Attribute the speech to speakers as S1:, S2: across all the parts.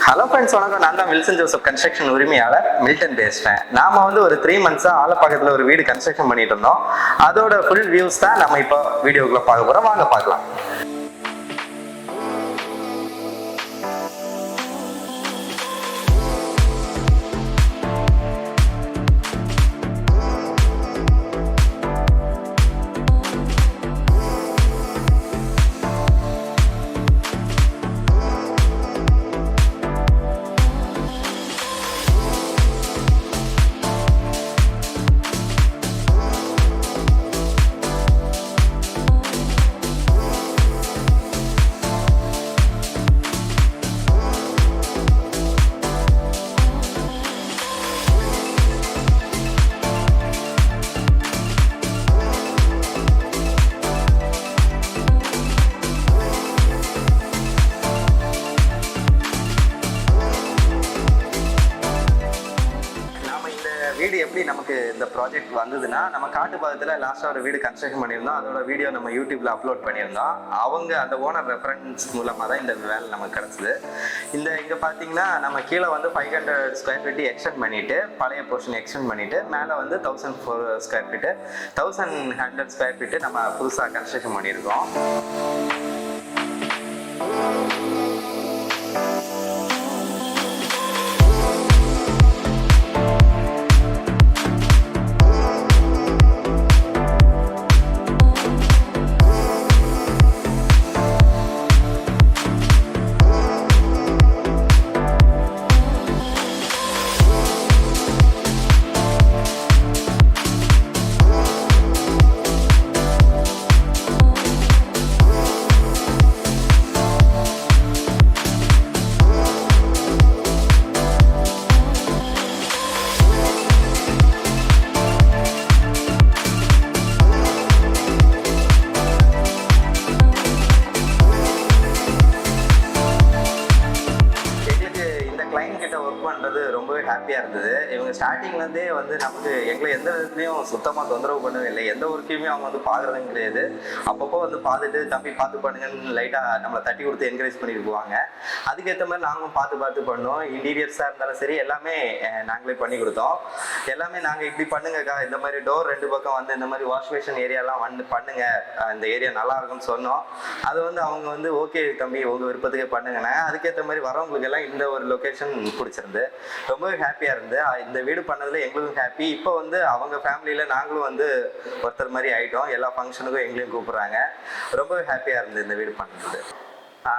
S1: Hello friends, வணக்கம். நான் தான் வில்சன் ஜோசப் கன்ஸ்ட்ரக்ஷன் உரிமையாளர் மில்டன் பேசுகிறேன். நாம வந்து ஒரு 3 months ஆலப்பாக்கத்தில் ஒரு வீடு கன்ஸ்ட்ரக்ஷன் பண்ணிட்டு இருந்தோம். அதோட ஃபுல் வியூஸ் தான் நம்ம இப்போ வீடியோக்குள்ள பார்க்க போறோம். வாங்க பார்க்கலாம். வீடு எப்படி நமக்கு இந்த ப்ராஜெக்ட் வந்ததுன்னா, நம்ம காட்டுப்பாக்கத்தில் லாஸ்ட்டாக ஒரு வீடு கன்ஸ்ட்ரக்ஷன் பண்ணியிருந்தோம். அதோட வீடியோ நம்ம யூடியூப்ல அப்லோட் பண்ணியிருந்தோம். அவங்க அந்த ஓனர் ரெஃபரன்ஸ் மூலமாக தான் இந்த வேலை நமக்கு கிடச்சிது. இங்கே பார்த்தீங்கன்னா நம்ம கீழே வந்து 500 square feet எக்ஸ்டெண்ட் பண்ணிட்டு, பழைய போர்ஷன் எக்ஸ்டெண்ட் பண்ணிட்டு, மேலே வந்து 1004 square feet 1100 square feet நம்ம புதுசாக கன்ஸ்ட்ரக்ஷன் பண்ணியிருக்கோம். பண்ணுறது ரொம்பவே ஹாப்பியாக இருந்தது. இவங்க ஸ்டார்டிங்லேருந்தே வந்து எங்களை எந்த விதத்துலையும் சுத்தமாக தொந்தரவு பண்ணவே இல்லை. எந்த ஒர்க்கையுமே அவங்க வந்து பார்க்குறதும் கிடையாது. அப்பப்போ வந்து பார்த்துட்டு தம்பி பார்த்து பண்ணுங்கன்னு லைட்டாக நம்மளை தட்டி கொடுத்து என்கரேஜ் பண்ணிட்டு போவாங்க. அதுக்கேற்ற மாதிரி நாங்களும் பார்த்து பண்ணோம். இன்டீரியர்ஸாக இருந்தாலும் சரி, எல்லாமே நாங்களே பண்ணி கொடுத்தோம். எல்லாமே நாங்கள் இப்படி பண்ணுங்கக்கா, இந்த மாதிரி டோர் 2 பக்கம் வந்து இந்த மாதிரி வாஷ் பேஷன் ஏரியாலாம் வந்து பண்ணுங்க, இந்த ஏரியா நல்லா இருக்கும்னு சொன்னோம். அது வந்து அவங்க வந்து ஓகே தம்பி உங்கள் விருப்பத்துக்கு பண்ணுங்கண்ணே. அதுக்கேற்ற மாதிரி வரவங்களுக்கு எல்லாம் இந்த ஒரு லொக்கேஷன் பிடிச்சிருந்து ரொம்பவே ஹாப்பியா இருந்து. இந்த வீடு பண்ணதுல எங்களுக்கும் ஹாப்பி. இப்போ வந்து அவங்க ஃபேமிலியில நாங்களும் வந்து ஒருத்தர் மாதிரி ஆயிட்டோம். எல்லா ஃபங்க்ஷனுக்கும் எங்களையும் கூப்பிடுறாங்க. ரொம்பவே ஹாப்பியா இருந்து இந்த வீடு பண்ணது.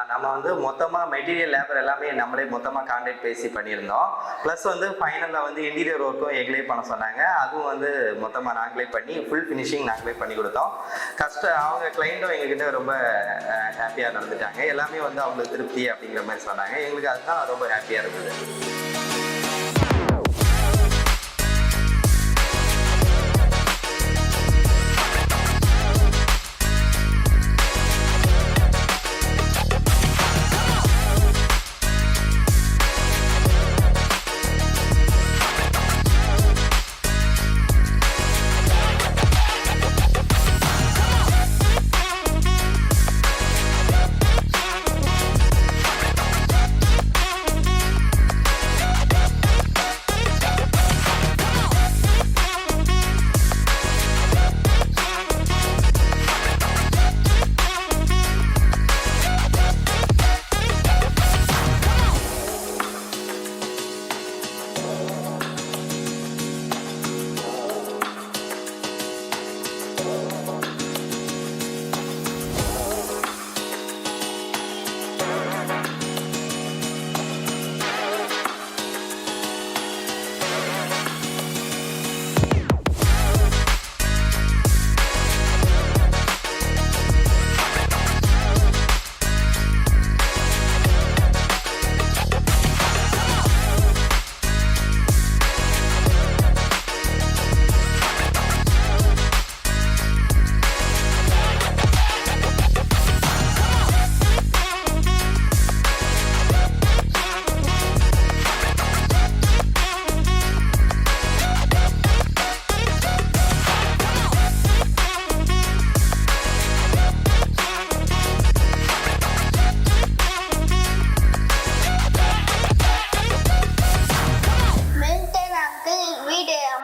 S1: நம்ம வந்து மொத்தமாக மெட்டீரியல் லேபர் எல்லாமே நம்மளே மொத்தமாக கான்ட்ராக்ட் பேசி பண்ணியிருந்தோம். ப்ளஸ் வந்து ஃபைனலில் வந்து இன்டீரியர் ஒர்க்கும் எங்களே பண்ண சொன்னாங்க. அதுவும் வந்து மொத்தமாக நாங்களே பண்ணி ஃபுல் ஃபினிஷிங் நாங்களே பண்ணி கொடுத்தோம். அவங்க கிளைண்ட்டும் எங்ககிட்ட ரொம்ப ஹாப்பியாக நடந்துட்டாங்க. எல்லாமே வந்து அவங்களுக்கு திருப்தி அப்படிங்கிற மாதிரி சொன்னாங்க. எங்களுக்கு அதுதான் ரொம்ப ஹாப்பியாக இருந்தது.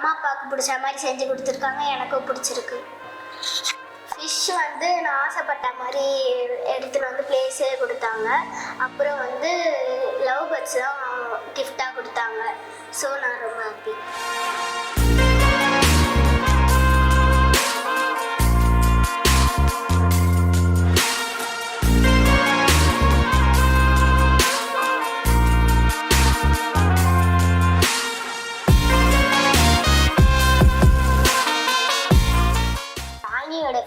S2: அம்மா அப்பாவுக்கு பிடிச்ச மாதிரி செஞ்சு கொடுத்துருக்காங்க, எனக்கும் பிடிச்சிருக்கு. ஃபிஷ் வந்து நான் ஆசைப்பட்ட மாதிரி எடுத்துகிட்டு வந்து பிளேஸே கொடுத்தாங்க. அப்புறம் வந்து லவ் பேர்ட்ஸ் தான் கிஃப்டாக கொடுத்தாங்க. ஸோ நான் ரொம்ப ஹாப்பி.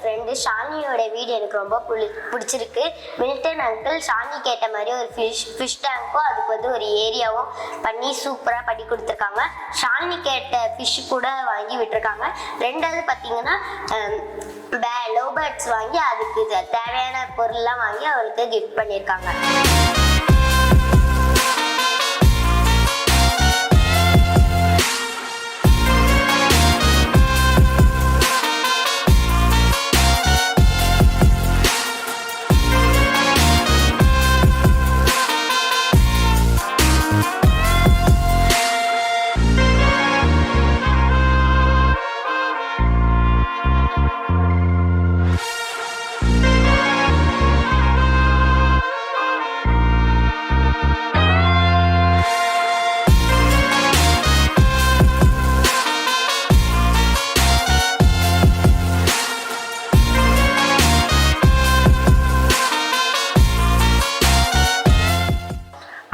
S2: ஃப்ரெண்டு ஷாலினியோட வீடு எனக்கு ரொம்ப பிடிச்சிருக்கு. மில்டன் அங்கிள் ஷாலினி கேட்ட மாதிரி ஒரு ஃபிஷ் டேங்க்கும் அதுக்கு வந்து ஒரு ஏரியாவும் பண்ணி சூப்பராக பண்ணி கொடுத்துருக்காங்க. ஷாலினி கேட்ட ஃபிஷ் கூட வாங்கி விட்டுருக்காங்க. ரெண்டாவது பார்த்தீங்கன்னா லவ் பேர்ட்ஸ் வாங்கி அதுக்கு தேவையான பொருள்லாம் வாங்கி அவளுக்கு கிஃப்ட் பண்ணியிருக்காங்க.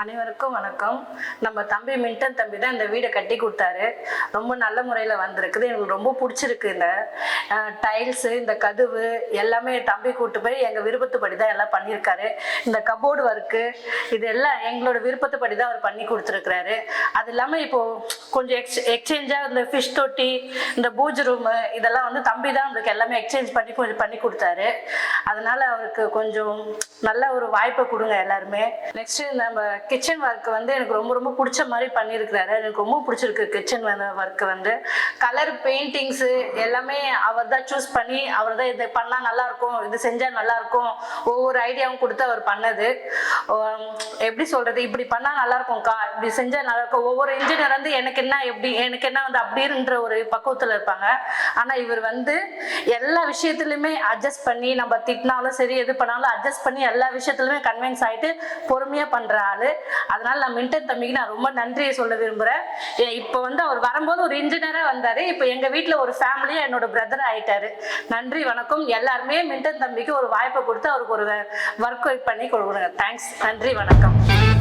S3: அனைவருக்கும் வணக்கம். நம்ம தம்பி மில்டன் தம்பி தான் இந்த வீடை கட்டி கொடுத்தாரு. ரொம்ப நல்ல முறையில் வந்திருக்குது. எனக்கு ரொம்ப பிடிச்சிருக்கு. இந்த டைல்ஸு, இந்த கதவு எல்லாமே தம்பி கூட்டு போய் எங்கள் விருப்பத்துப்படி தான் எல்லாம் பண்ணியிருக்காரு. இந்த கபோர்டு ஒர்க்கு இது எல்லாம் எங்களோட விருப்பத்துப்படி தான் அவர் பண்ணி கொடுத்துருக்குறாரு. அது இல்லாமல் இப்போது கொஞ்சம் எக்ஸ்சேஞ்சாக இந்த ஃபிஷ் தொட்டி, இந்த பூஜ் ரூமு இதெல்லாம் வந்து தம்பி தான் அவருக்கு எல்லாமே எக்ஸ்சேஞ்ச் பண்ணி கொஞ்சம் பண்ணி கொடுத்தாரு. அதனால் அவருக்கு கொஞ்சம் நல்ல ஒரு வாய்ப்பை கொடுங்க எல்லாருமே. நெக்ஸ்ட்டு நம்ம கிச்சன் ஒர்க் வந்து எனக்கு ரொம்ப ரொம்ப பிடிச்ச மாதிரி பண்ணியிருக்கிறாரு. எனக்கு ரொம்ப பிடிச்சிருக்கு கிச்சன் ஒர்க்கு வந்து. கலர் பெயிண்டிங்ஸு எல்லாமே அவர் தான் சூஸ் பண்ணி அவர் தான் இது பண்ணால் நல்லாயிருக்கும், இது செஞ்சால் நல்லாயிருக்கும், ஒவ்வொரு ஐடியாவும் கொடுத்து அவர் பண்ணது. எப்படி சொல்கிறது, இப்படி பண்ணால் நல்லாயிருக்கும்க்கா, இப்படி செஞ்சால் நல்லாயிருக்கும். ஒவ்வொரு இன்ஜினியர் வந்து எனக்கு என்ன வந்து அப்படின்ற ஒரு பக்குவத்தில் இருப்பாங்க. ஆனால் இவர் வந்து எல்லா விஷயத்துலையுமே அட்ஜஸ்ட் பண்ணி, நம்ம திட்டினாலும் சரி எது பண்ணாலும் அட்ஜஸ்ட் பண்ணி எல்லா விஷயத்துலையுமே கன்வின்ஸ் ஆகிட்டு பொறுமையாக பண்ணுற ஆள். அதனால நான் மில்டன் தம்பிக்கு நான் ரொம்ப நன்றியை சொல்ல விரும்புகிறேன். இப்போ வந்து அவர் வரும்போது ஒரு இன்ஜினியராக வந்தார். இப்போ எங்கள் வீட்டில் ஒரு ஃபேமிலியாக என்னோட பிரதர் ஆகிட்டாரு. நன்றி, வணக்கம். எல்லாருமே மில்டன் தம்பிக்கு ஒரு வாய்ப்பை கொடுத்து அவருக்கு ஒரு ஒர்க் பண்ணி கொடுக்குறேங்க. தேங்க்ஸ், நன்றி, வணக்கம்.